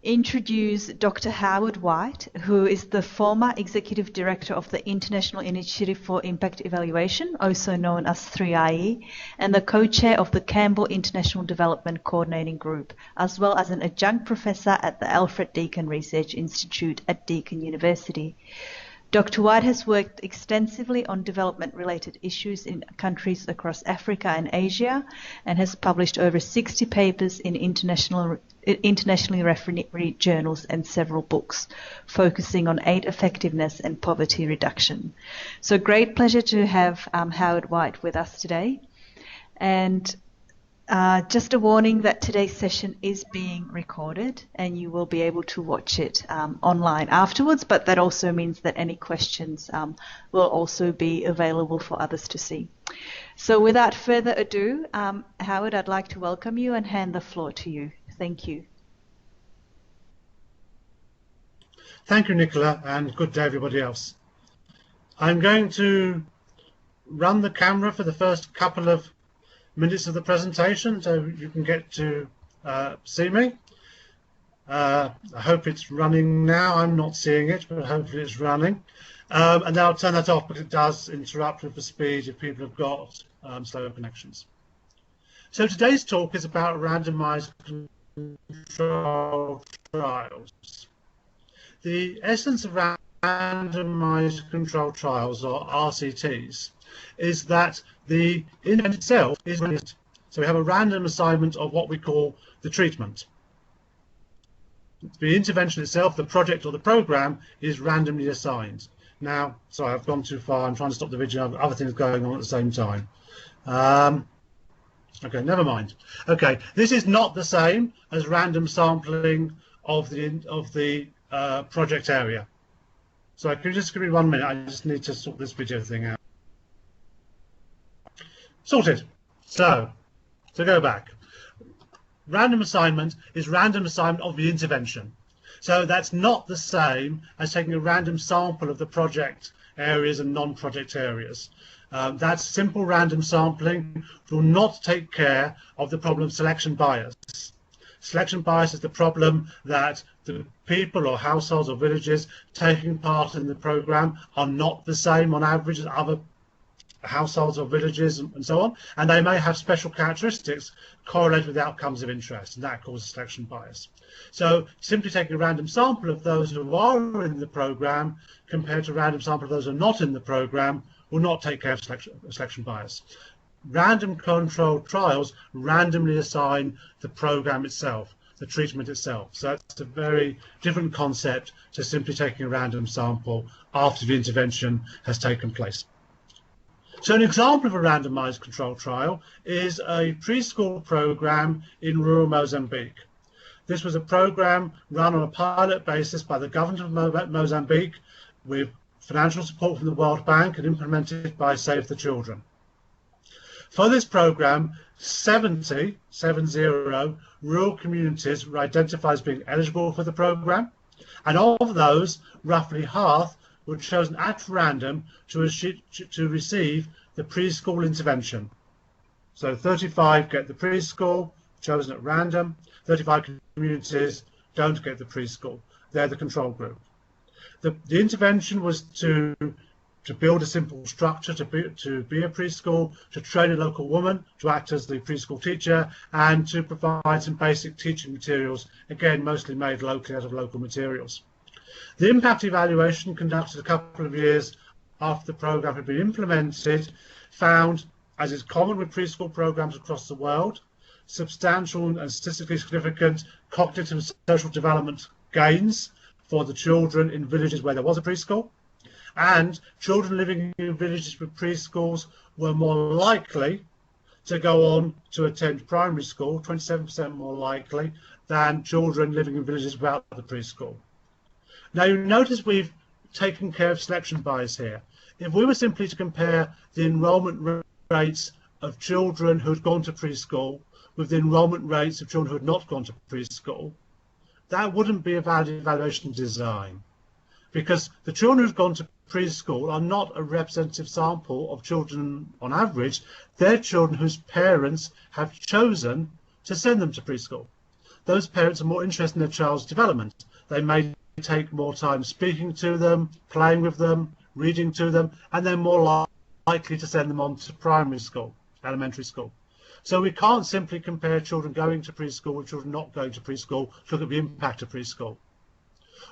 introduce Dr. Howard White, who is the former Executive Director of the International Initiative for Impact Evaluation, also known as 3IE, and the co-chair of the Campbell International Development Coordinating Group, as well as an adjunct professor at the Alfred Deakin Research Institute at Deakin University. Dr. White has worked extensively on development-related issues in countries across Africa and Asia, and has published over 60 papers in internationally refereed journals and several books, focusing on aid effectiveness and poverty reduction. So great pleasure to have Howard White with us today. And just a warning that today's session is being recorded and you will be able to watch it online afterwards, but that also means that any questions will also be available for others to see. So without further ado, Howard, I'd like to welcome you and hand the floor to you. Thank you. Thank you, Nicola, and good day everybody else. I'm going to run the camera for the first couple of minutes of the presentation so you can get to see me. I hope it's running now. I'm not seeing it, but hopefully it's running. And then I'll turn that off, but it does interrupt with the speed if people have got slow connections. So today's talk is about randomized controlled trials. The essence of randomized controlled trials, or RCTs, is that the intervention itself is random. So we have a random assignment of what we call the treatment. The intervention itself, the project or the program, is randomly assigned. Now, sorry, I've gone too far. I'm trying to stop the video. I have other things going on at the same time. Okay, never mind. Okay, this is not the same as random sampling of the project area. So can you just give me 1 minute? I just need to sort this video thing out. Sorted. So to go back, random assignment is random assignment of the intervention. So that's not the same as taking a random sample of the project areas and non-project areas. That's simple random sampling will not take care of the problem of selection bias. Selection bias is the problem that the people or households or villages taking part in the program are not the same on average as other households or villages and so on, and they may have special characteristics correlated with outcomes of interest, and that causes selection bias. So simply taking a random sample of those who are in the program compared to a random sample of those who are not in the program will not take care of selection bias. Random controlled trials randomly assign the program itself, the treatment itself. So it's a very different concept to simply taking a random sample after the intervention has taken place. So an example of a randomized controlled trial is a preschool program in rural Mozambique. This was a program run on a pilot basis by the government of Mozambique with financial support from the World Bank and implemented by Save the Children. For this program, 70 rural communities were identified as being eligible for the program, and of those, roughly half were chosen at random to receive the preschool intervention. So 35 get the preschool, chosen at random. 35 communities don't get the preschool. They're the control group. The intervention was to build a simple structure, to be a preschool, to train a local woman to act as the preschool teacher, and to provide some basic teaching materials, again, mostly made locally out of local materials. The impact evaluation, conducted a couple of years after the program had been implemented, found, as is common with preschool programs across the world, substantial and statistically significant cognitive and social development gains for the children in villages where there was a preschool, and children living in villages with preschools were more likely to go on to attend primary school, 27% more likely, than children living in villages without the preschool. Now you notice we've taken care of selection bias here. If we were simply to compare the enrolment rates of children who had gone to preschool with the enrolment rates of children who had not gone to preschool, that wouldn't be a valid evaluation design, because the children who've gone to preschool are not a representative sample of children on average. They're children whose parents have chosen to send them to preschool. those parents are more interested in their child's development. They may take more time speaking to them, playing with them, reading to them, and they're more likely to send them on to primary school, elementary school. So we can't simply compare children going to preschool with children not going to preschool to look at the impact of preschool.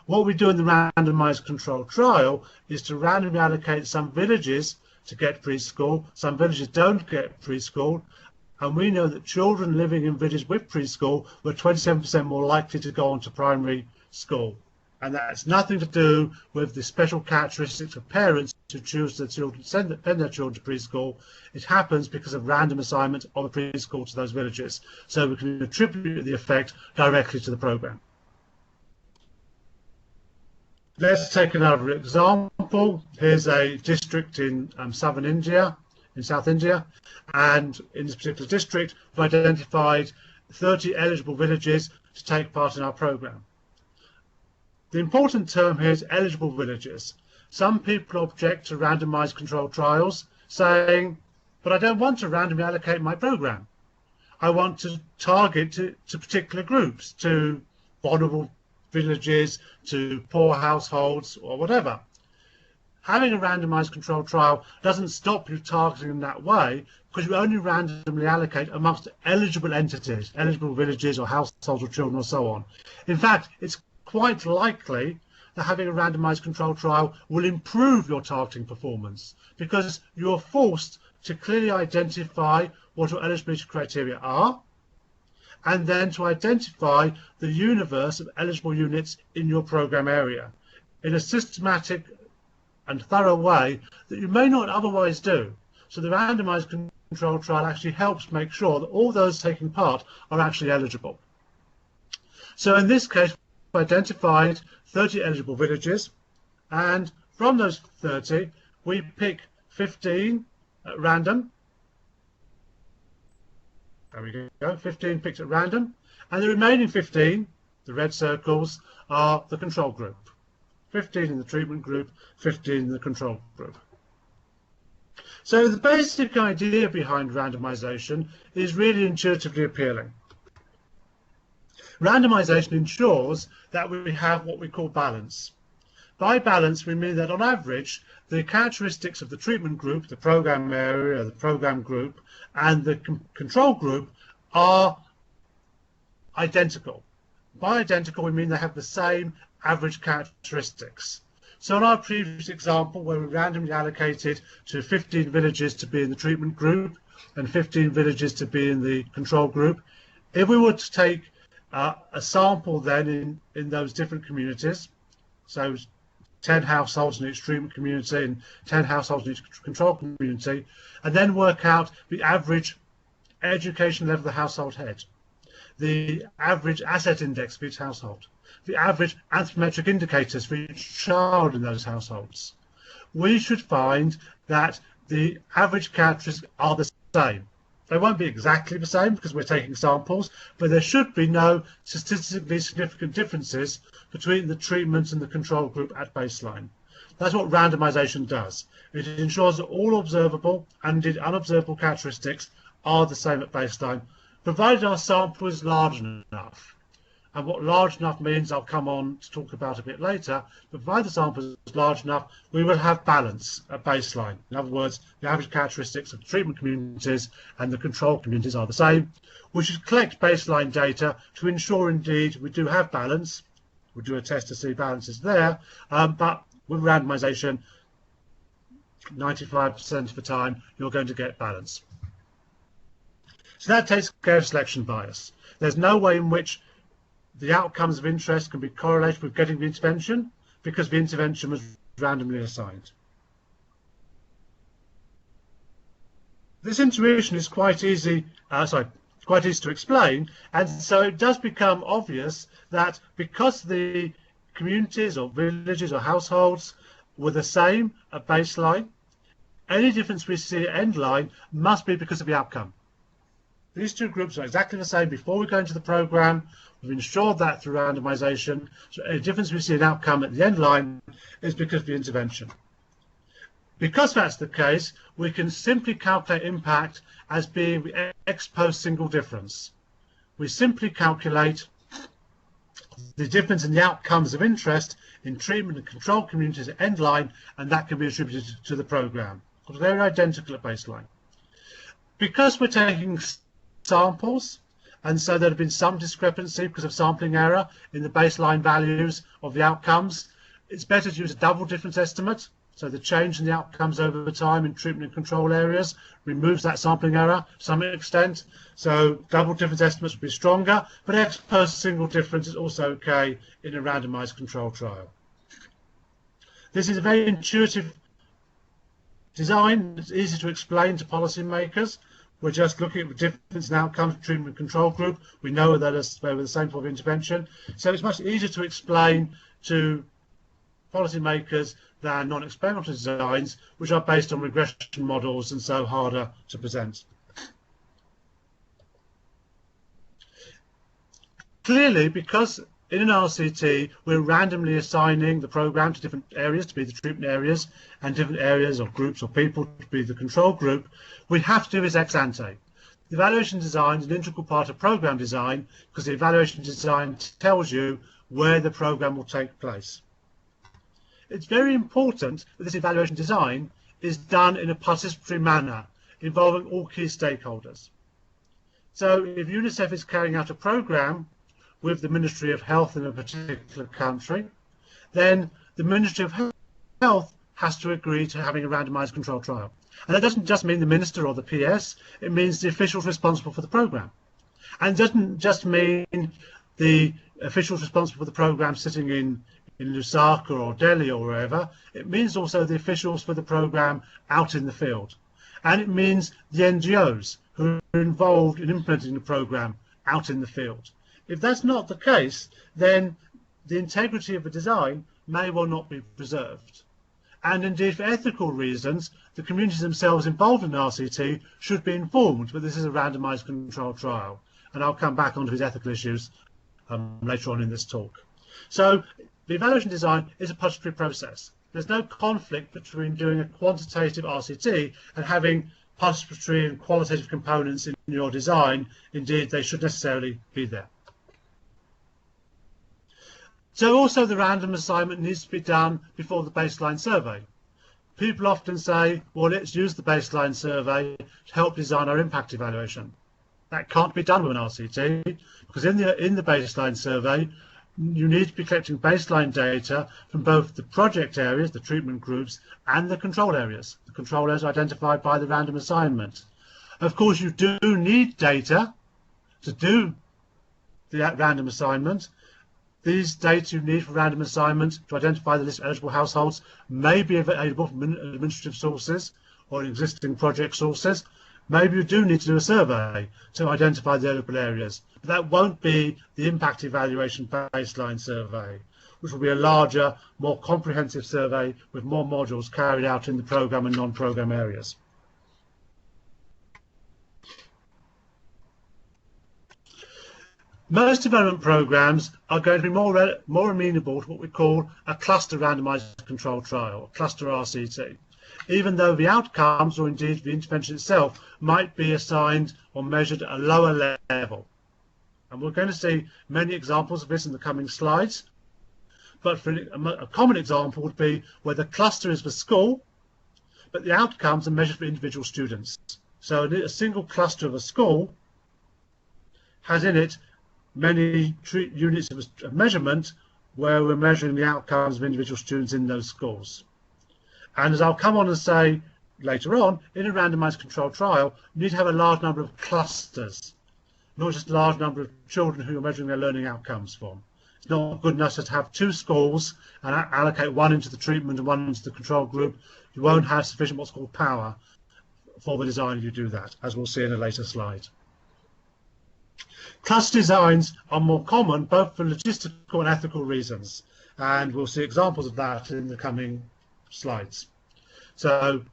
What we do in the randomised controlled trial is to randomly allocate some villages to get preschool, some villages don't get preschool, and we know that children living in villages with preschool were 27% more likely to go on to primary school. And that's nothing to do with the special characteristics of parents who choose their children, send their children to preschool. It happens because of random assignment of a preschool to those villages. So we can attribute the effect directly to the program. Let's take another example. Here's a district in southern India, in South India, and in this particular district, we've identified 30 eligible villages to take part in our program. The important term here is eligible villages. Some people object to randomized controlled trials, saying, but I don't want to randomly allocate my program. I want to target to particular groups, to vulnerable villages, to poor households, or whatever. Having a randomized controlled trial doesn't stop you targeting in that way, because you only randomly allocate amongst eligible entities, eligible villages or households or children or so on. In fact, it's quite likely that having a randomized controlled trial will improve your targeting performance, because you're forced to clearly identify what your eligibility criteria are, and then to identify the universe of eligible units in your program area in a systematic and thorough way that you may not otherwise do. So the randomized controlled trial actually helps make sure that all those taking part are actually eligible. So in this case, we identified 30 eligible villages, and from those 30, we pick 15 at random. There we go, 15 picked at random, and the remaining 15, the red circles, are the control group. 15 in the treatment group, 15 in the control group. So the basic idea behind randomization is really intuitively appealing. Randomization ensures that we have what we call balance. By balance, we mean that on average, the characteristics of the treatment group, the program area, the program group, and the control group are identical. By identical, we mean they have the same average characteristics. So in our previous example, where we randomly allocated to 15 villages to be in the treatment group and 15 villages to be in the control group, if we were to take a sample then in those different communities, so 10 households in each treatment community and 10 households in each control community, and then work out the average education level of the household head, the average asset index for each household, the average anthropometric indicators for each child in those households, we should find that the average characteristics are the same. They won't be exactly the same because we're taking samples, but there should be no statistically significant differences between the treatment and the control group at baseline. That's what randomization does. It ensures that all observable and indeed unobservable characteristics are the same at baseline, provided our sample is large enough. And what large enough means, I'll come on to talk about a bit later, but provided the sample is large enough, we will have balance at baseline. In other words, the average characteristics of the treatment communities and the control communities are the same. We should collect baseline data to ensure indeed we do have balance. We'll do a test to see balance is there, but with randomization, 95% of the time, you're going to get balance. So that takes care of selection bias. There's no way in which the outcomes of interest can be correlated with getting the intervention because the intervention was randomly assigned. This intuition is quite easy to explain, and so it does become obvious that because the communities or villages or households were the same at baseline, any difference we see at end line must be because of the outcome. These two groups are exactly the same before we go into the program. We've ensured that through randomization. So any difference we see in outcome at the end line is because of the intervention. Because that's the case, we can simply calculate impact as being the ex post single difference. We simply calculate the difference in the outcomes of interest in treatment and control communities at endline, and that can be attributed to the program. They're identical at baseline. Because we're taking samples, and so there have been some discrepancy because of sampling error in the baseline values of the outcomes, it's better to use a double difference estimate. So the change in the outcomes over time in treatment and control areas removes that sampling error to some extent. So double difference estimates would be stronger, but ex post single difference is also okay in a randomized control trial. This is a very intuitive design. It's easy to explain to policymakers. We're just looking at the difference in outcomes of treatment and control group. We know that they were the same form of intervention. So it's much easier to explain to policymakers than non-experimental designs, which are based on regression models and so harder to present. Clearly, because in an RCT, we're randomly assigning the program to different areas to be the treatment areas, and different areas or groups or people to be the control group, we have to do this ex ante. The evaluation design is an integral part of program design because the evaluation design tells you where the program will take place. It's very important that this evaluation design is done in a participatory manner, involving all key stakeholders. So if UNICEF is carrying out a program with the Ministry of Health in a particular country, then the Ministry of Health has to agree to having a randomized control trial. And that doesn't just mean the minister or the PS, it means the officials responsible for the program. And it doesn't just mean the officials responsible for the program sitting in Lusaka or Delhi or wherever. It means also the officials for the program out in the field. And it means the NGOs who are involved in implementing the program out in the field. If that's not the case, then the integrity of the design may well not be preserved. And indeed, for ethical reasons, the communities themselves involved in RCT should be informed that this is a randomized controlled trial. And I'll come back onto these ethical issues later on in this talk. So the evaluation design is a participatory process. There's no conflict between doing a quantitative RCT and having participatory and qualitative components in your design. Indeed, they should necessarily be there. So also the random assignment needs to be done before the baseline survey. People often say, well, let's use the baseline survey to help design our impact evaluation. That can't be done with an RCT because in the baseline survey, you need to be collecting baseline data from both the project areas, the treatment groups, and the control areas. The control areas are identified by the random assignment. Of course, you do need data to do the random assignment. These data you need for random assignment to identify the list of eligible households may be available from administrative sources or existing project sources. Maybe you do need to do a survey to identify the eligible areas. But that won't be the impact evaluation baseline survey, which will be a larger, more comprehensive survey with more modules carried out in the program and non-program areas. Most development programs are going to be more amenable to what we call a cluster randomized controlled trial, a cluster RCT, even though the outcomes or indeed the intervention itself might be assigned or measured at a lower level. And we're going to see many examples of this in the coming slides. But for a common example would be where the cluster is the school, but the outcomes are measured for individual students. So a single cluster of a school has in it many units of measurement where we're measuring the outcomes of individual students in those schools. And as I'll come on and say later on, in a randomized controlled trial, you need to have a large number of clusters, not just a large number of children who you're measuring their learning outcomes from. It's not good enough to have two schools and allocate one into the treatment and one into the control group. You won't have sufficient what's called power for the design if you do that, as we'll see in a later slide. Cluster designs are more common both for logistical and ethical reasons, and we'll see examples of that in the coming slides. So,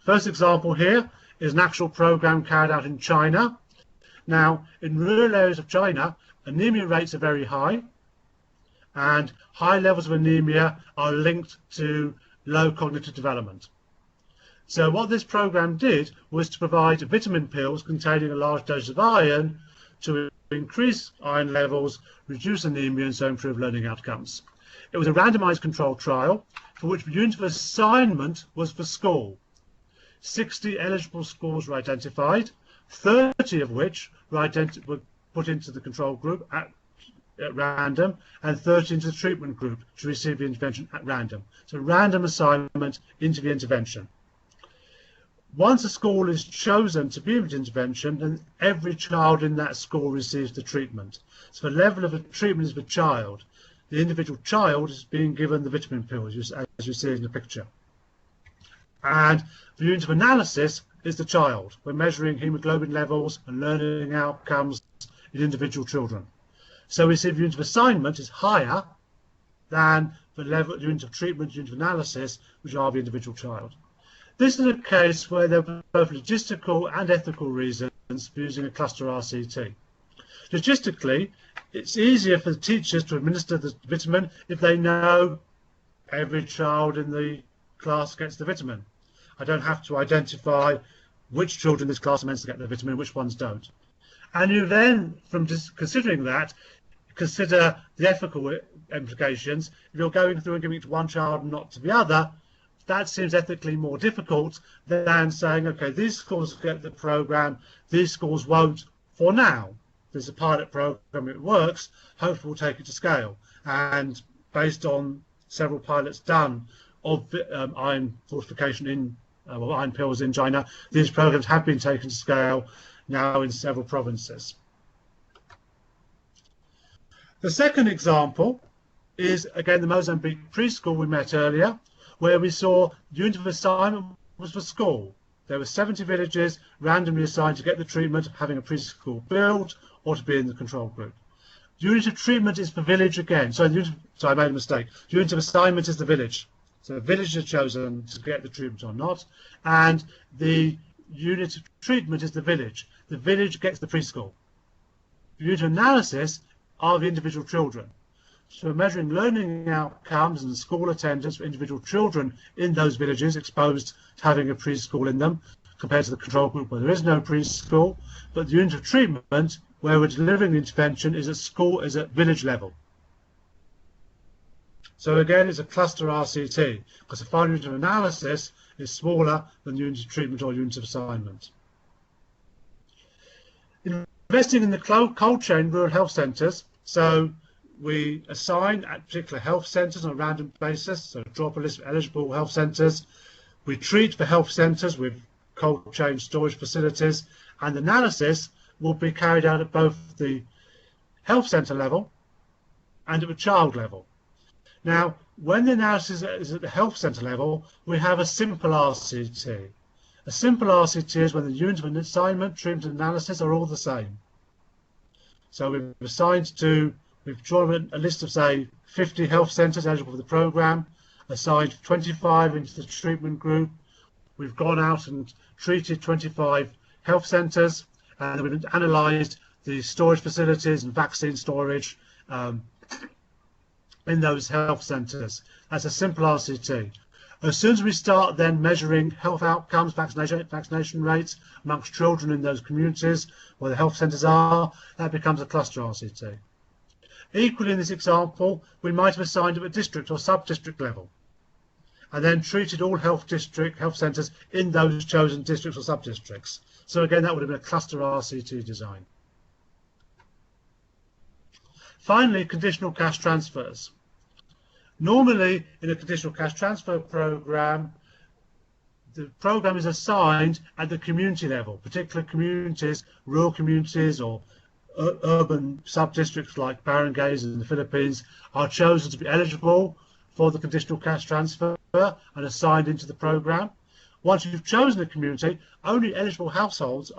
first example here is an actual program carried out in China. Now, in rural areas of China, anemia rates are very high, and high levels of anemia are linked to low cognitive development. So what this program did was to provide vitamin pills containing a large dose of iron to increase iron levels, reduce anemia, and so improve learning outcomes. It was a randomised controlled trial for which the unit of assignment was for school. 60 eligible schools were identified, 30 of which were put into the control group at random, and 30 into the treatment group to receive the intervention at random. So random assignment into the intervention. Once a school is chosen to be with intervention, then every child in that school receives the treatment. So the level of the treatment is the child. The individual child is being given the vitamin pills, as you see in the picture. And the unit of analysis is the child. We're measuring hemoglobin levels and learning outcomes in individual children. So we see the unit of assignment is higher than the unit of treatment, unit of analysis, which are the individual child. This is a case where there are both logistical and ethical reasons for using a cluster RCT. Logistically, it's easier for the teachers to administer the vitamin if they know every child in the class gets the vitamin. I don't have to identify which children in this class are meant to get the vitamin, which ones don't. And you then, from just considering that, consider the ethical implications. If you're going through and giving it to one child and not to the other, that seems ethically more difficult than saying, okay, these schools get the program, these schools won't for now. There's a pilot program, it works, hopefully we'll take it to scale. And based on several pilots done of iron fortification in iron pills in China, these programs have been taken to scale now in several provinces. The second example is, again, the Mozambique preschool we met earlier, where we saw the unit of assignment was for school. There were 70 villages randomly assigned to get the treatment of having a preschool build or to be in the control group. The unit of treatment is for village again. So I made a mistake. The unit of assignment is the village. So the village are chosen to get the treatment or not. And the unit of treatment is the village. The village gets the preschool. The unit of analysis are the individual children. So we're measuring learning outcomes and school attendance for individual children in those villages exposed to having a preschool in them, compared to the control group where there is no preschool. But the unit of treatment where we're delivering the intervention is at village level. So again, it's a cluster RCT because the final unit of analysis is smaller than the unit of treatment or unit of assignment. Investing in the cold chain rural health centres, so we assign at particular health centres on a random basis, so drop a list of eligible health centres. We treat for health centres with cold chain storage facilities, and analysis will be carried out at both the health centre level and at the child level. Now, when the analysis is at the health centre level, we have a simple RCT. A simple RCT is when the unit of assignment, treatment and analysis are all the same. So we've drawn a list of, say, 50 health centres eligible for the programme, assigned 25 into the treatment group. We've gone out and treated 25 health centres, and we've analysed the storage facilities and vaccine storage in those health centres. That's a simple RCT. As soon as we start then measuring health outcomes, vaccination rates amongst children in those communities where the health centres are, that becomes a cluster RCT. Equally, in this example, we might have assigned at a district or sub-district level, and then treated all health centres in those chosen districts or sub-districts. So again, that would have been a cluster RCT design. Finally, conditional cash transfers. Normally, in a conditional cash transfer program, the program is assigned at the community level. Particular communities, rural communities or urban sub-districts like barangays in the Philippines are chosen to be eligible for the conditional cash transfer and assigned into the program. Once you've chosen a community, only eligible households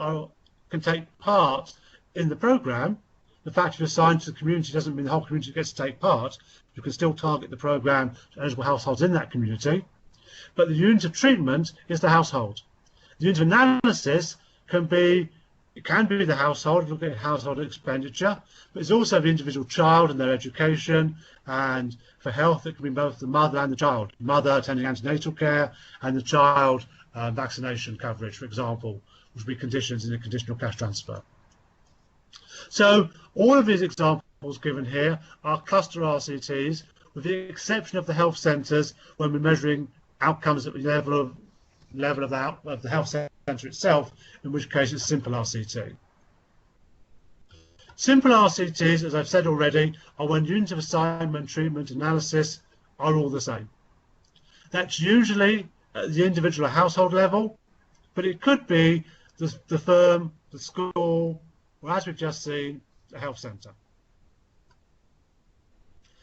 can take part in the program. The fact you're assigned to the community doesn't mean the whole community gets to take part. You can still target the program to eligible households in that community. But the unit of treatment is the household. The unit of analysis can be the household, looking at household expenditure, but it's also the individual child and their education, and for health it can be both the mother and the child. Mother attending antenatal care and the child vaccination coverage, for example, which would be conditions in a conditional cash transfer. So all of these examples given here are cluster RCTs, with the exception of the health centres when we're measuring outcomes at the level of the health centre itself, in which case it's simple RCT. Simple RCTs, as I've said already, are when units of assignment, treatment, analysis are all the same. That's usually at the individual household level, but it could be the firm, the school, or as we've just seen, the health centre.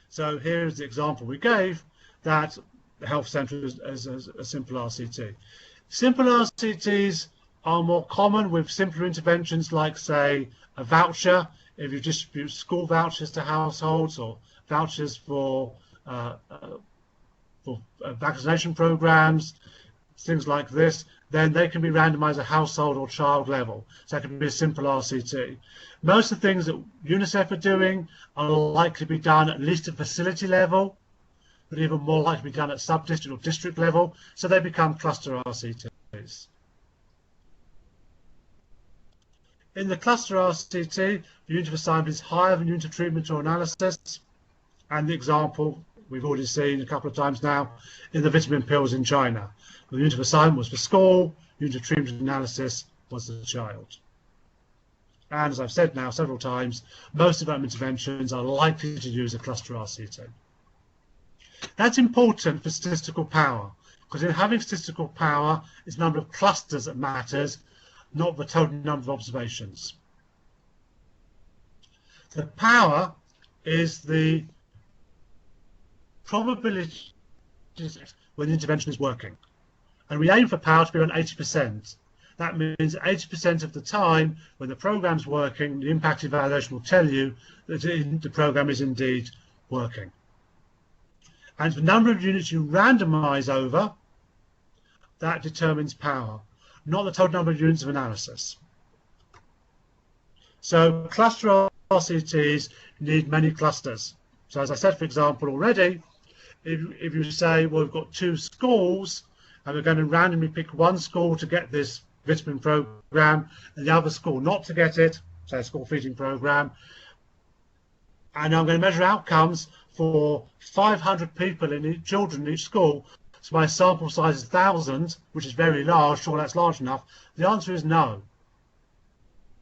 So here is the example we gave, that the health centre is a simple RCT. Simple RCTs are more common with simpler interventions like, say, a voucher, if you distribute school vouchers to households, or vouchers for vaccination programs, things like this, then they can be randomised at household or child level. So that can be a simple RCT. Most of the things that UNICEF are doing are likely to be done at least at facility level, but even more likely to be done at sub-district or district level, so they become cluster RCTs. In the cluster RCT, the unit of assignment is higher than unit of treatment or analysis, and the example we've already seen a couple of times now in the vitamin pills in China. The unit of assignment was for school, unit of treatment analysis was the child. And as I've said now several times, most development interventions are likely to use a cluster RCT. That's important for statistical power, because in having statistical power, it's the number of clusters that matters, not the total number of observations. The power is the probability when the intervention is working. And we aim for power to be around 80%. That means 80% of the time when the program's working, the impact evaluation will tell you that the program is indeed working. And the number of units you randomise over, that determines power, not the total number of units of analysis. So cluster RCTs need many clusters. So as I said, for example, already, if you say, well, we've got 2 schools, and we're going to randomly pick one school to get this vitamin program, and the other school not to get it, say a school feeding program, and I'm going to measure outcomes for 500 people children in each school, so my sample size is 1,000, which is very large, sure that's large enough. The answer is no,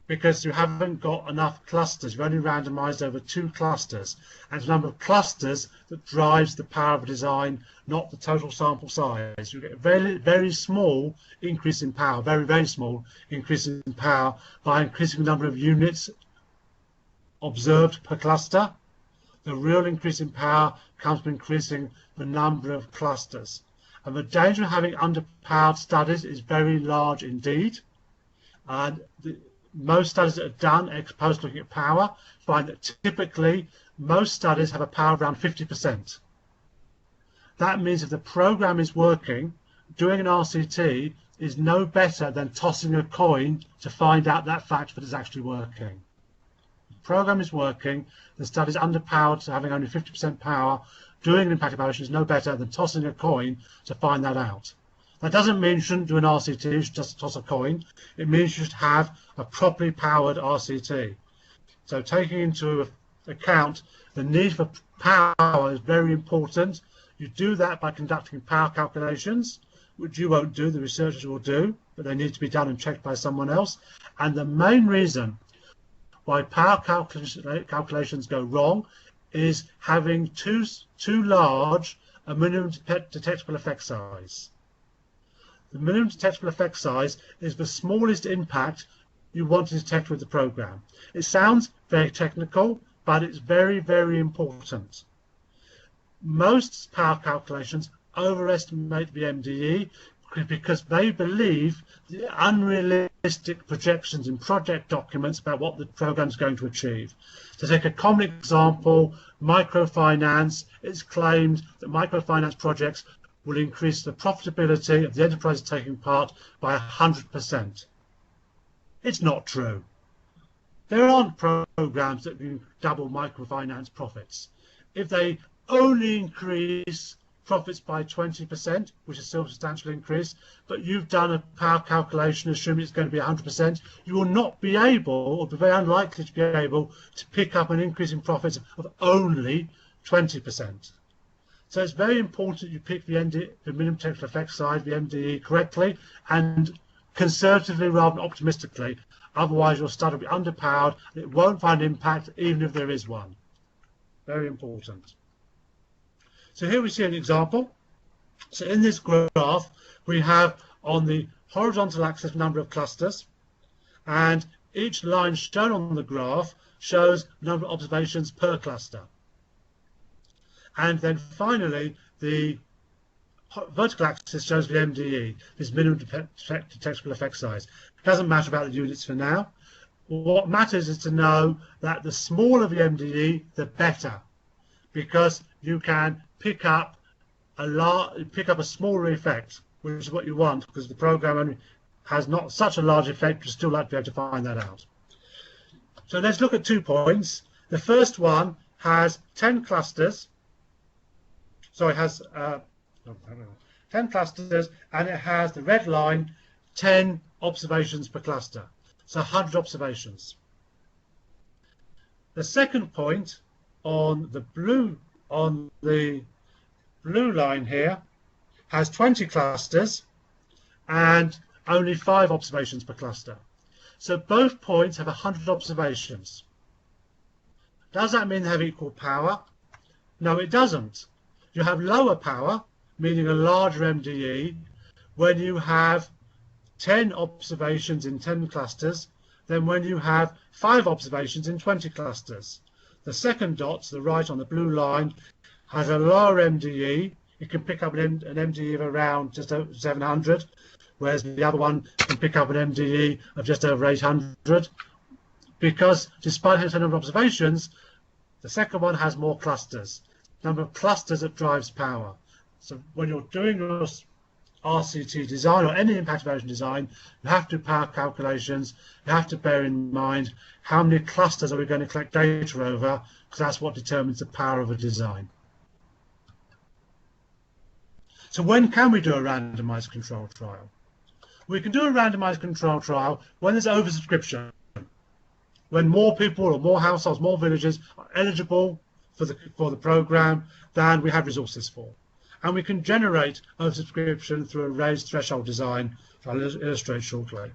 because you haven't got enough clusters. You've only randomized over 2 clusters, and it's the number of clusters that drives the power of a design, not the total sample size. You get a very, very small increase in power, very, very small increase in power by increasing the number of units observed per cluster. The real increase in power comes from increasing the number of clusters. And the danger of having underpowered studies is very large indeed. And most studies that are done ex post looking at power find that typically most studies have a power of around 50%. That means if the program is working, doing an RCT is no better than tossing a coin to find out that fact that it's actually working. The program is working, the study is underpowered to having only 50% power, doing an impact evaluation is no better than tossing a coin to find that out. That doesn't mean you shouldn't do an RCT, you should just toss a coin. It means you should have a properly powered RCT. So taking into account the need for power is very important. You do that by conducting power calculations, which you won't do, the researchers will do, but they need to be done and checked by someone else. And the main reason why power calculations go wrong is having too large a minimum detectable effect size. The minimum detectable effect size is the smallest impact you want to detect with the program. It sounds very technical, but it's very, very important. Most power calculations overestimate the MDE because they believe the unrealistic projections in project documents about what the program is going to achieve. To take a common example, microfinance, it's claimed that microfinance projects will increase the profitability of the enterprise taking part by 100%. It's not true. There aren't programs that can double microfinance profits. If they only increase profits by 20%, which is still a substantial increase, but you've done a power calculation assuming it's going to be 100%, you will not be able, or be very unlikely to be able, to pick up an increase in profits of only 20%. So it's very important you pick the minimum technical effect size, the MDE, correctly and conservatively rather than optimistically. Otherwise, your study will be underpowered. It won't find impact even if there is one. Very important. So here we see an example. So in this graph, we have on the horizontal axis number of clusters, and each line shown on the graph shows the number of observations per cluster. And then finally, the vertical axis shows the MDE, this minimum detectable effect size. It doesn't matter about the units for now. What matters is to know that the smaller the MDE, the better, because you can pick up a smaller effect, which is what you want, because the program only has not such a large effect. You still like to be able to find that out. So let's look at 2 points. The first one has 10 clusters. So it has 10 clusters, and it has the red line, 10 observations per cluster. So 100 observations. The second point on the blue line here has 20 clusters and only 5 observations per cluster. So both points have 100 observations. Does that mean they have equal power? No, it doesn't. You have lower power, meaning a larger MDE, when you have 10 observations in 10 clusters than when you have 5 observations in 20 clusters. The second dot to the right on the blue line has a lower MDE. It can pick up an MDE of around just over 700, whereas the other one can pick up an MDE of just over 800, because despite having a number of observations, the second one has more clusters. Number of clusters that drives power. So when you're doing your RCT design or any impact evaluation design, you have to do power calculations. You have to bear in mind how many clusters are we going to collect data over, because that's what determines the power of a design. So when can we do a randomized controlled trial? We can do a randomized controlled trial when there's oversubscription, when more people or more households, more villages are eligible for the program than we have resources for. And we can generate oversubscription through a raised threshold design, which I'll illustrate shortly.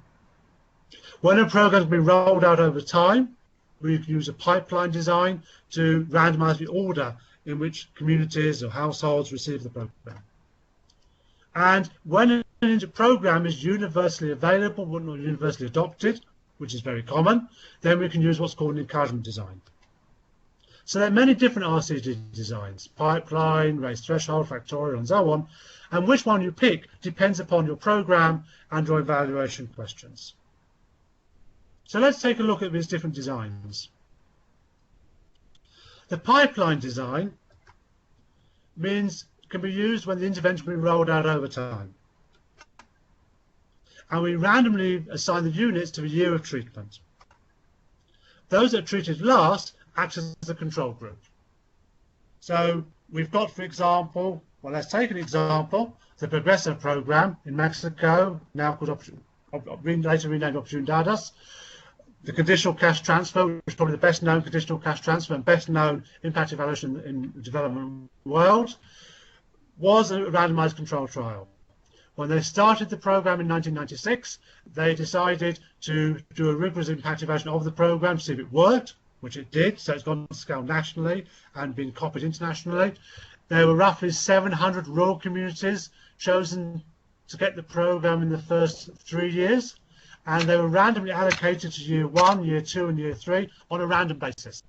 When a program has been rolled out over time, we can use a pipeline design to randomize the order in which communities or households receive the program. And when a program is universally available, but not universally adopted, which is very common, then we can use what's called an encouragement design. So there are many different RCT designs, pipeline, raised threshold, factorial, and so on, and which one you pick depends upon your program and your evaluation questions. So let's take a look at these different designs. The pipeline design can be used when the intervention will be rolled out over time. And we randomly assign the units to the year of treatment. Those that are treated last act as the control group. So we've got, for example, well, let's take an example, the Progressive program in Mexico, now called later renamed Oportunidades. The conditional cash transfer, which is probably the best known conditional cash transfer and best known impact evaluation in the development world, was a randomized control trial. When they started the program in 1996, they decided to do a rigorous impact evaluation of the program to see if it worked, which it did, so it's gone to scale nationally and been copied internationally. There were roughly 700 rural communities chosen to get the program in the first 3 years, and they were randomly allocated to year 1, year 2, and year 3 on a random basis.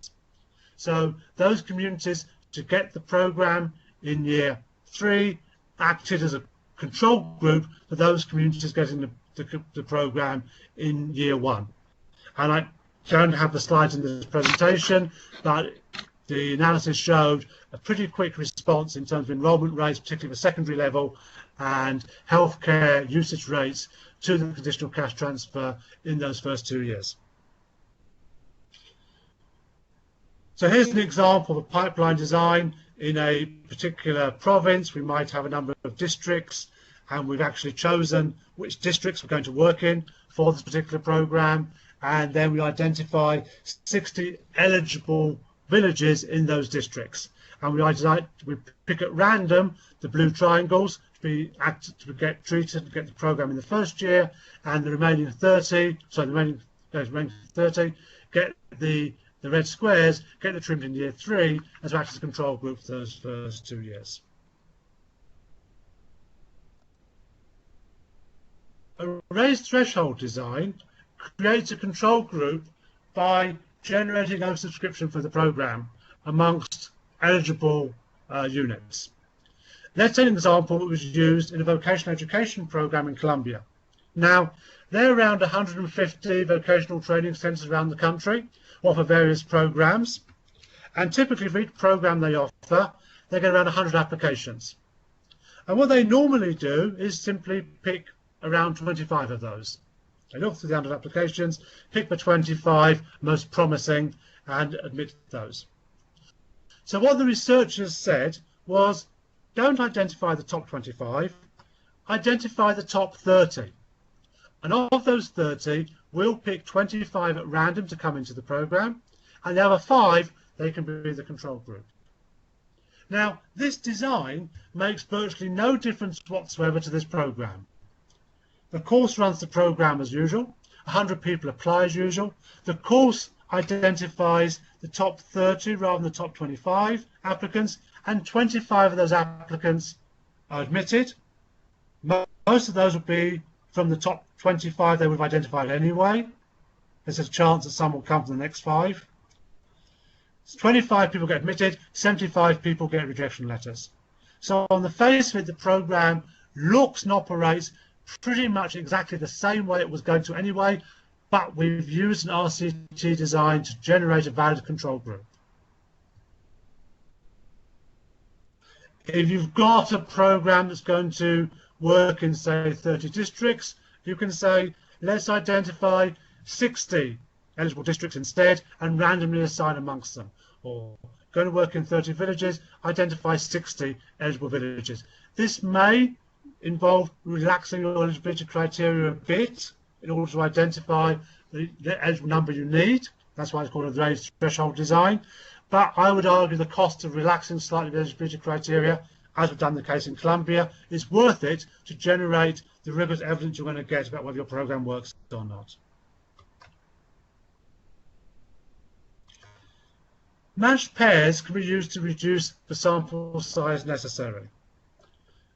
So those communities to get the program in year 3 acted as a control group for those communities getting the program in year 1. And I don't have the slides in this presentation, but the analysis showed a pretty quick response in terms of enrollment rates, particularly the secondary level, and healthcare usage rates to the conditional cash transfer in those first 2 years. So here's an example of a pipeline design in a particular province, we might have a number of districts, and we've actually chosen which districts we're going to work in for this particular program, and then we identify 60 eligible villages in those districts, and we pick at random the blue triangles to get treated to get the program in the first year, and the remaining 30 get the red squares, get the treatment in year 3 as act as a control group for those first 2 years. A raised threshold design creates a control group by generating oversubscription for the program amongst eligible units. Let's take an example that was used in a vocational education program in Colombia. Now, there are around 150 vocational training centres around the country, offer various programs, and typically for each program they offer, they get around 100 applications. And what they normally do is simply pick around 25 of those. They look through the 100 applications, pick the 25 most promising, and admit those. So what the researchers said was, don't identify the top 25, identify the top 30. And of those 30, we'll pick 25 at random to come into the program, and the other 5, they can be the control group. Now, this design makes virtually no difference whatsoever to this program. The course runs the program as usual, 100 people apply as usual. The course identifies the top 30 rather than the top 25 applicants, and 25 of those applicants are admitted. Most of those will be from the top 25 they would have identified anyway. There's a chance that some will come from the next 5. 25 people get admitted, 75 people get rejection letters. So on the face of it, the program looks and operates pretty much exactly the same way it was going to anyway, but we've used an RCT design to generate a valid control group. If you've got a program that's going to work in, say, 30 districts, you can say, let's identify 60 eligible districts instead and randomly assign amongst them. Or going to work in 30 villages, identify 60 eligible villages. This may involve relaxing your eligibility criteria a bit in order to identify the eligible number you need. That's why it's called a raised threshold design. But I would argue the cost of relaxing slightly the eligibility criteria, as we've done the case in Colombia, is worth it to generate the rigorous evidence you're going to get about whether your program works or not. Matched pairs can be used to reduce the sample size necessary.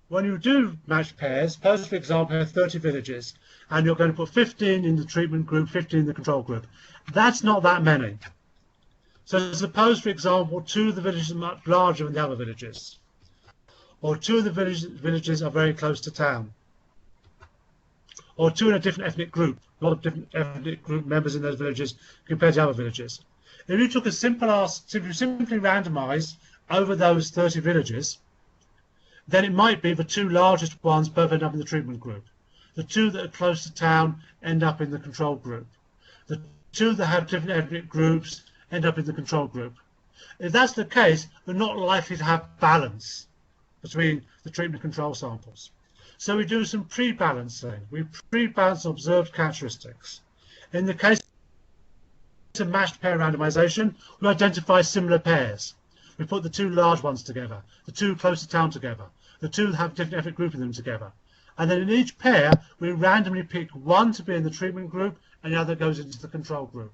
When you do matched pairs, suppose for example you have 30 villages and you're going to put 15 in the treatment group, 15 in the control group. That's not that many. So suppose for example 2 of the villages are much larger than the other villages, or 2 of the villages are very close to town, or 2 in a different ethnic group, a lot of different ethnic group members in those villages compared to other villages. If you took a simply randomized over those 30 villages, then it might be the 2 largest ones both end up in the treatment group. The 2 that are close to town end up in the control group. The 2 that have different ethnic groups end up in the control group. If that's the case, we're not likely to have balance between the treatment and control samples. So we do some pre-balancing. We pre-balance observed characteristics. In the case of matched pair randomization, we identify similar pairs. We put the 2 large ones together, the 2 close to town together, the 2 that have different ethnic group in them together. And then in each pair, we randomly pick 1 to be in the treatment group and the other goes into the control group.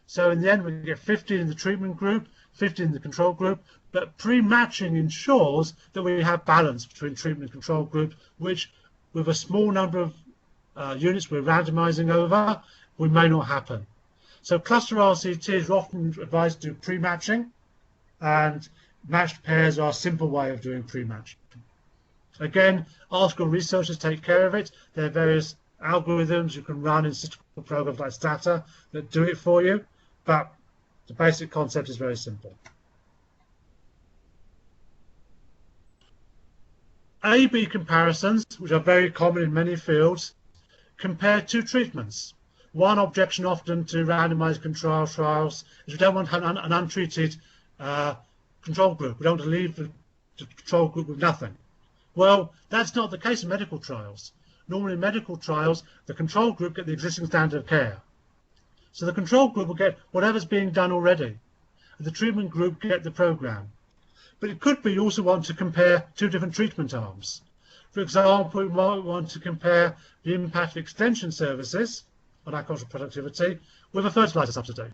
So in the end, we get 15 in the treatment group, 15 in the control group, but pre-matching ensures that we have balance between treatment and control group, which with a small number of units we're randomizing over, we may not happen. So cluster RCTs are often advised to do pre-matching, and matched pairs are a simple way of doing pre-matching. Again, ask your researchers to take care of it. There are various algorithms you can run in statistical programs like Stata that do it for you, but the basic concept is very simple. A-B comparisons, which are very common in many fields, compare 2 treatments. One objection often to randomized controlled trials is we don't want an untreated control group. We don't want to leave the control group with nothing. Well, that's not the case in medical trials. Normally in medical trials, the control group get the existing standard of care. So the control group will get whatever's being done already. And the treatment group get the program. But it could be you also want to compare two different treatment arms. For example, you might want to compare the impact of extension services on agricultural productivity with a fertiliser subsidy.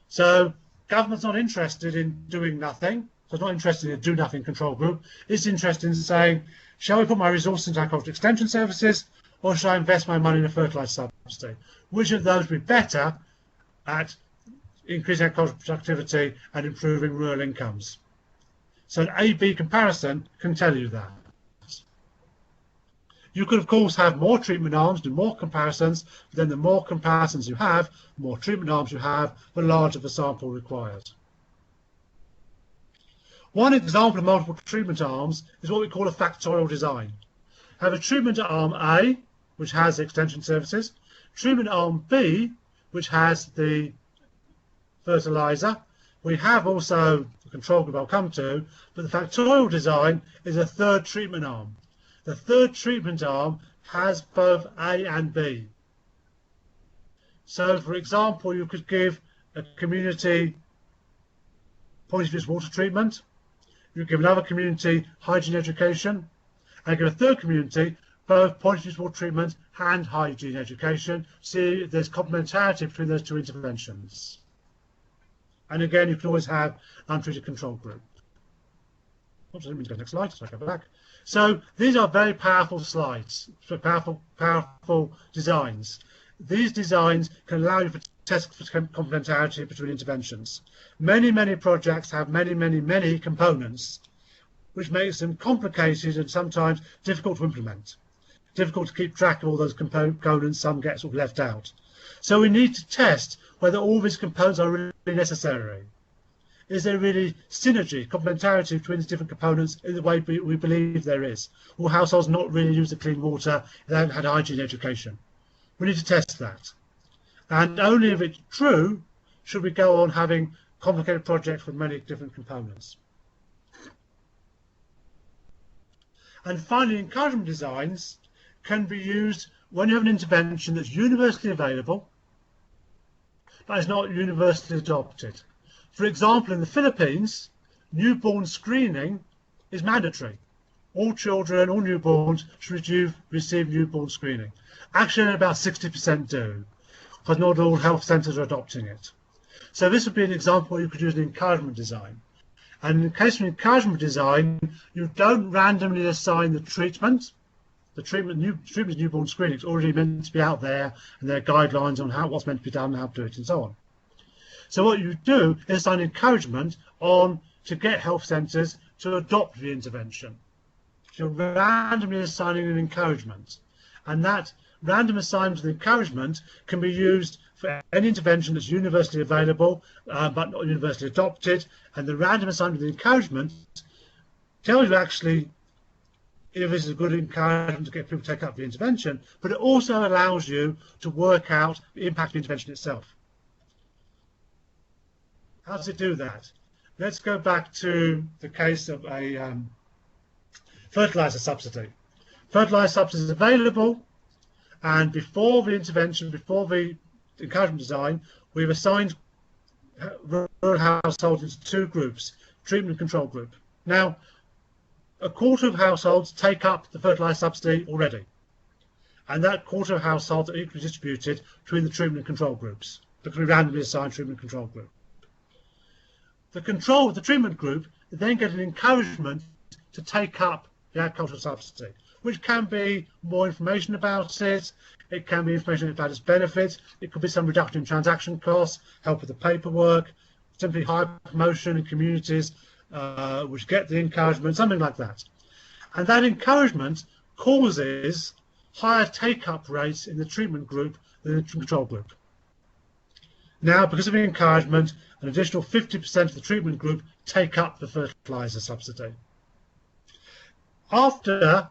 So government's not interested in doing nothing. So it's not interested in a do-nothing control group. It's interested in saying, shall I put my resources into agricultural extension services or shall I invest my money in a fertiliser subsidy? Which of those would be better at increasing agricultural productivity and improving rural incomes? So an A-B comparison can tell you that. You could, of course, have more treatment arms, do more comparisons, but then the more comparisons you have, the more treatment arms you have, the larger the sample required. One example of multiple treatment arms is what we call a factorial design. Have a treatment arm A, which has extension services, treatment arm B, which has the fertiliser. We have also the control group I'll come to, but the factorial design is a third treatment arm. The third treatment arm has both A and B. So, for example, you could give a community poisonous use water treatment, you give another community hygiene education, and give a third community both poisonous use water treatment and hygiene education. See, there's complementarity between those two interventions. And again, you can always have an untreated control group. Oops, I didn't mean to go to the next slide, so I go back. So these are very powerful slides, powerful designs. These designs can allow you to test for complementarity between interventions. Many projects have many components, which makes them complicated and sometimes difficult to implement. Difficult to keep track of all those components, some get sort of left out. So we need to test whether all these components are really necessary. Is there really synergy, complementarity between the different components in the way we believe there is? Will households not really use the clean water if they haven't had hygiene education? We need to test that. And only if it's true should we go on having complicated projects with many different components. And finally, encouragement designs can be used when you have an intervention that's universally available, but is not universally adopted. For example, in the Philippines, newborn screening is mandatory. All children, all newborns should receive newborn screening. Actually, about 60% do, because not all health centres are adopting it. So this would be an example where you could use an encouragement design. And in the case of an encouragement design, you don't randomly assign the treatment. The treatment newborn screening is already meant to be out there, and there are guidelines on what's meant to be done, how to do it, and so on. So what you do is assign encouragement to get health centres to adopt the intervention. So you're randomly assigning an encouragement. And that random assignment of encouragement can be used for any intervention that's universally available but not universally adopted. And the random assignment of encouragement tells you actually if this is a good encouragement to get people to take up the intervention, but it also allows you to work out the impact of the intervention itself. How does it do that? Let's go back to the case of a fertiliser subsidy. Fertiliser subsidy is available, and before the intervention, before the encouragement design, we've assigned rural households into two groups, treatment and control group. Now, a quarter of households take up the fertiliser subsidy already, and that quarter of households are equally distributed between the treatment and control groups, because we randomly assign treatment and control group. The treatment group then get an encouragement to take up the agricultural subsidy, which can be more information about it, it can be information about its benefits, it could be some reduction in transaction costs, help with the paperwork, simply higher promotion in communities which get the encouragement, something like that. And that encouragement causes higher take-up rates in the treatment group than the control group. Now, because of the encouragement, an additional 50% of the treatment group take up the fertiliser subsidy. After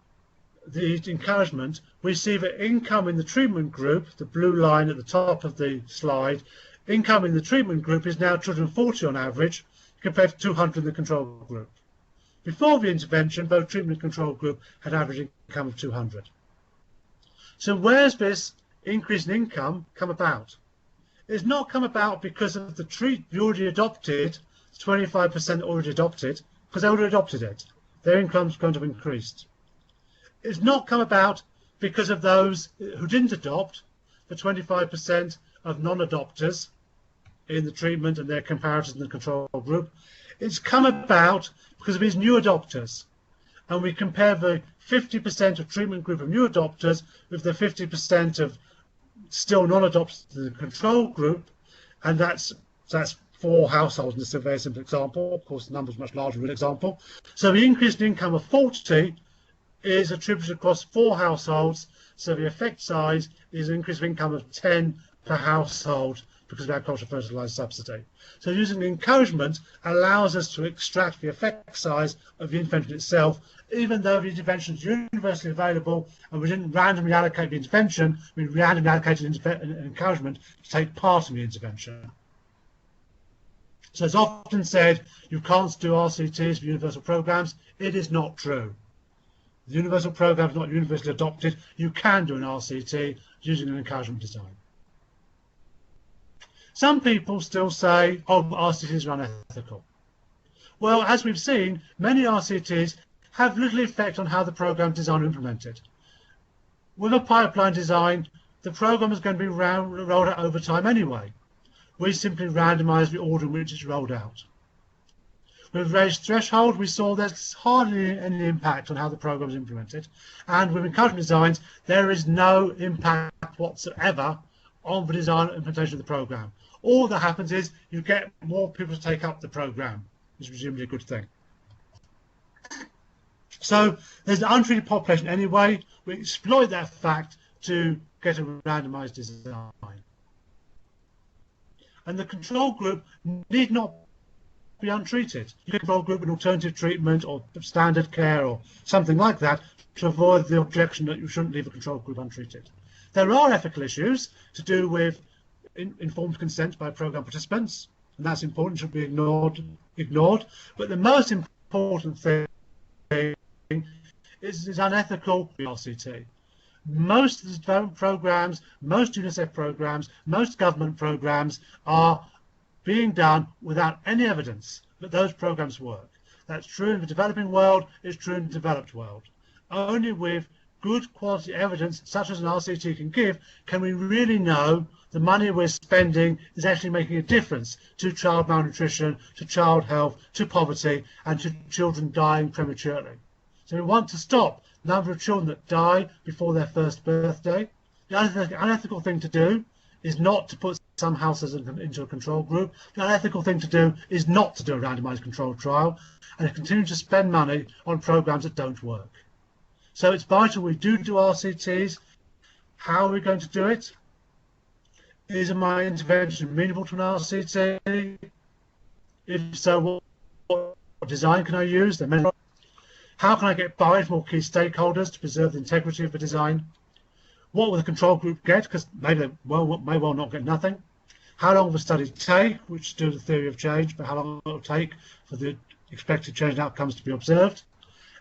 the encouragement, we see that income in the treatment group, the blue line at the top of the slide, income in the treatment group is now 240 on average, compared to 200 in the control group. Before the intervention, both treatment and control group had average income of 200. So where's this increase in income come about? It's not come about because of the already adopted, 25% already adopted, because they already adopted it. Their income's going to have increased. It's not come about because of those who didn't adopt, the 25% of non-adopters in the treatment and their comparisons in the control group. It's come about because of these new adopters. And we compare the 50% of treatment group of new adopters with the 50% of still non-adopters in the control group, and that's 4 households in this very simple example. Of course, the number is much larger in an example. So the increase in income of 40 is attributed across 4 households. So the effect size is an increase of income of 10 per household because of agricultural fertilizer subsidy. So using encouragement allows us to extract the effect size of the intervention itself, even though the intervention is universally available and we didn't randomly allocate the intervention, we randomly allocated encouragement to take part in the intervention. So it's often said you can't do RCTs for universal programs. It is not true. The universal program is not universally adopted. You can do an RCT using an encouragement design. Some people still say, oh, RCTs are unethical. Well, as we've seen, many RCTs have little effect on how the program is designed and implemented. With a pipeline design, the program is going to be rolled out over time anyway. We simply randomise the order in which it's rolled out. With raised threshold, we saw there's hardly any impact on how the program is implemented. And with encouragement designs, there is no impact whatsoever on the design and implementation of the program. All that happens is you get more people to take up the program, which is presumably a good thing. So there's an untreated population anyway. We exploit that fact to get a randomized design. And the control group need not be untreated. You can control group with alternative treatment or standard care or something like that to avoid the objection that you shouldn't leave a control group untreated. There are ethical issues to do with informed consent by program participants, and that's important, should be ignored. But the most important thing is unethical RCT. Most of the development programs, most UNICEF programs, most government programs are being done without any evidence that those programs work. That's true in the developing world, it's true in the developed world. Only with good quality evidence, such as an RCT can give, can we really know the money we're spending is actually making a difference to child malnutrition, to child health, to poverty, and to children dying prematurely. So we want to stop the number of children that die before their first birthday. The unethical thing to do is not to put some houses into a control group. The unethical thing to do is not to do a randomized controlled trial and to continue to spend money on programs that don't work. So it's vital we do RCTs. How are we going to do it? Is my intervention amenable to an RCT? If so, what design can I use? How can I get buy-in from all key stakeholders to preserve the integrity of the design? What will the control group get? Because maybe they may well not get nothing. How long will the study take, which is still the theory of change, but how long it will take for the expected change in outcomes to be observed?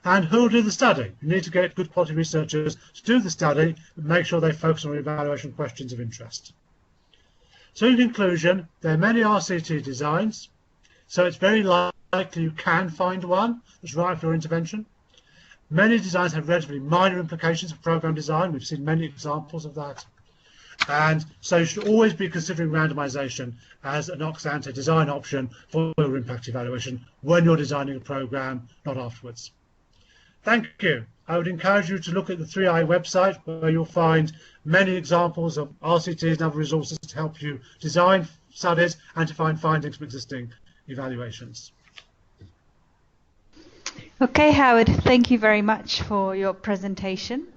And who will do the study? You need to get good quality researchers to do the study and make sure they focus on evaluation questions of interest. So in conclusion, there are many RCT designs, so it's very likely you can find one that's right for your intervention. Many designs have relatively minor implications for program design. We've seen many examples of that. And so you should always be considering randomization as an ex-ante design option for your impact evaluation when you're designing a program, not afterwards. Thank you. I would encourage you to look at the 3i website, where you'll find many examples of RCTs and other resources to help you design studies and to find findings from existing evaluations. Okay, Howard, thank you very much for your presentation.